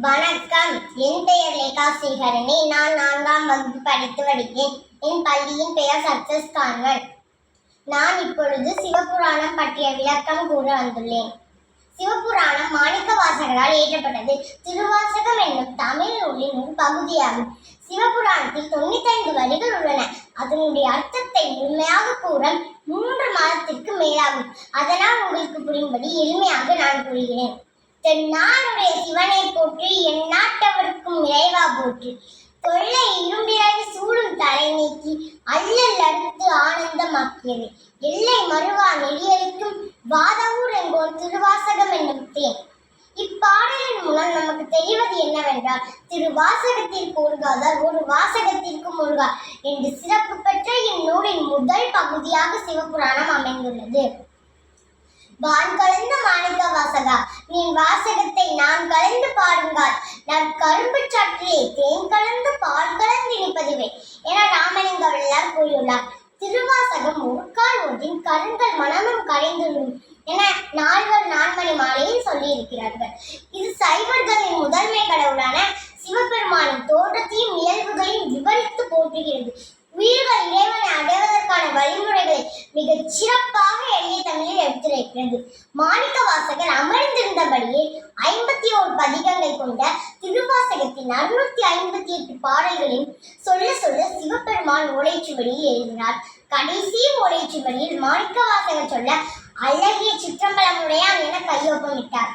வணக்கம். என் பெயர் லேகா ஸ்ரீஹரணி. நான் 4ஆம் வகுப்பு படித்து வருகிறேன். என் பள்ளியின் பெயர் சக்சஸ் கான்வென்ட். நான் இப்பொழுது சிவபுராணம் பற்றிய விளக்கம் கூற வந்துள்ளேன். சிவபுராணம் மாணிக்கவாசகரால் இயற்றப்பட்டது. திருவாசகம் என்னும் தமிழ் நூலின் ஒரு பகுதியாகும். சிவபுராணத்தில் 95 வரிகள் உள்ளன. அதனுடைய அர்த்தத்தை முழுமையாக கூற 3 மாதத்திற்கு மேலாகும். அதனால் உங்களுக்கு புரியும்படி எளிமையாக நான் கூறுகிறேன். தென்னாடுடைய சிவனை போற்றி, என் நாட்டவருக்கும் இறைவா போற்றி. தொல்லை இரும்பிறகு சூடும் தலை நீக்கி அல்லல் அறுத்து ஆனந்தமாக்கியது. எல்லை மறுவா நெறியளிக்கும் வாதவூர் என்போர் திருவாசகம் என்னும் தேன். இப்பாடலின் மூலம் நமக்கு தெரிவது என்னவென்றால், திருவாசகத்திற்கு ஒழுகாதால் ஒரு வாசகத்திற்கு முழுகார் என்று சிறப்பு பெற்ற இந்நூலின் முதல் பகுதியாக சிவபுராணம் அமைந்துள்ளது. வான் கலந்த மாணிக்க வாசகா, நீ வாசகத்தை நான் கலந்து பாருங்கால் நற்கரும்பு சாற்றிலே தேன் கலந்து பால் கலந்து இனிப்பதுவே என ராமலிங்க வள்ளலார் கூறியுள்ளார். திருவாசகம் ஒரு கால் ஒன்றின் கருங்கள் மனமும் கரைந்துள்ளும் என நால்வர் நான்மணி மாலையில் சொல்லி இருக்கிறார்கள். இது சைவர்களின் முதன்மை கடவுளான சிவபெருமானின் தோற்றத்தையும் இயல்புகளையும் விவரித்து போற்றுகிறது. உயிர்கள் இறைவனை அடைவதற்கான வழிமுறைகளை மிகச் சிறப்பாக எளிய தமிழில் எடுத்துரைக்கிறது. மாணிக்க வாசகர் அமர்ந்திருந்தபடியே 51 பதிகங்கள் கொண்ட திருவாசகத்தின் 658 பாடல்களில் சொல்ல சொல்ல சிவபெருமான் ஓலைச்சுவடியில் எழுதினார். கடைசி ஓலைச்சுவடியில் மாணிக்க வாசகர் சொல்ல அழகிய சிற்றம்பலமுடையான் என கையொப்பமிட்டார்.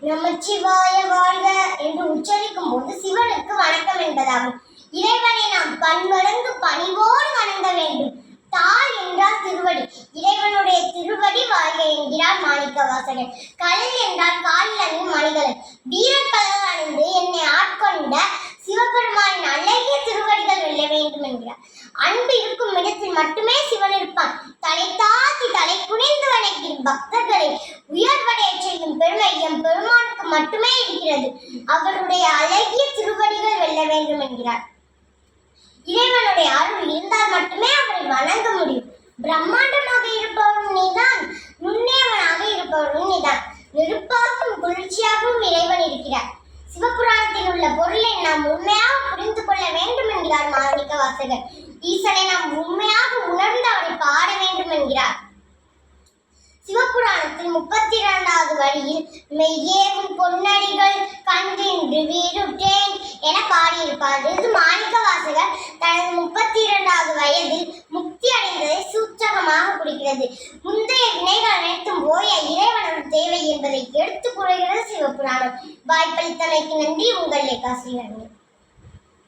நமச்சிவாய வாழ்க என்று உச்சரிக்கும் போது சிவனுக்கு வணக்கம் என்பதாகும். இறைவனை நாம் பன்மடங்கு பணிவோடு வணங்க வேண்டும். தாள் என்றால் திருவடி. இறைவனுடைய திருவடி வாழ்க என்கிறார் மாணிக்க வாசகர். கல் என்றால் காலில் அணியும் மணிகலன். வீரக்கலர் அணிந்து என்னை ஆட்கொண்ட சிவபெருமானின் அழகிய திருவடிகள் வெல்ல வேண்டும் என்கிறார். அன்பு இருக்கும் இடத்தில் மட்டுமே சிவன் இருப்பான். தலை தாத்தி தலை குனிந்து வணங்கும் பக்தர்களை உயர்வடைய செய்யும் பெருமை எம் பெருமானுக்கு மட்டுமே இருக்கிறது. அவருடைய அழகிய திருவடிகள் வெல்ல வேண்டும் என்கிறார். இறைவனுடைய அருள் இருந்தால் மட்டுமே அவரை வணங்க முடியும். பிரம்மாண்டமாக இருப்பவரும் நீதான், நுண்ணியவனாக இருப்பவரும் நீதான். நெருப்பாகவும் குளிர்ச்சியாகவும் இறைவன் இருக்கிறார். சிவபுராணத்தில் உள்ள பொருளை நாம் உண்மையாக புரிந்து கொள்ள வேண்டும் என்கிறார் மாணிக்க வாசகர். ஈசனை நாம் உண்மையாக உணர்ந்து அவரை பாட வேண்டும் என்கிறார். சிவபுராணத்தில் 32வது வரியில் மெய்யேவும் பொன்னடிகள் கண்டின்று வீருட்டேன் என பாடியிருப்பார். இது மாணிக்க வாசகர் தனது 32வது வயதில் முக்தி அடைந்ததை சூச்சகமாக குறிக்கிறது. முந்தைய வினைகள் அனைத்தும் ஓய இறைவனோட தேவை என்பதை எடுத்துக் கூறுகிறது சிவபுராணம். வாய்ப்பளித்தமைக்கு நன்றி. உங்கள் லேகா ஸ்ரீஹரணி.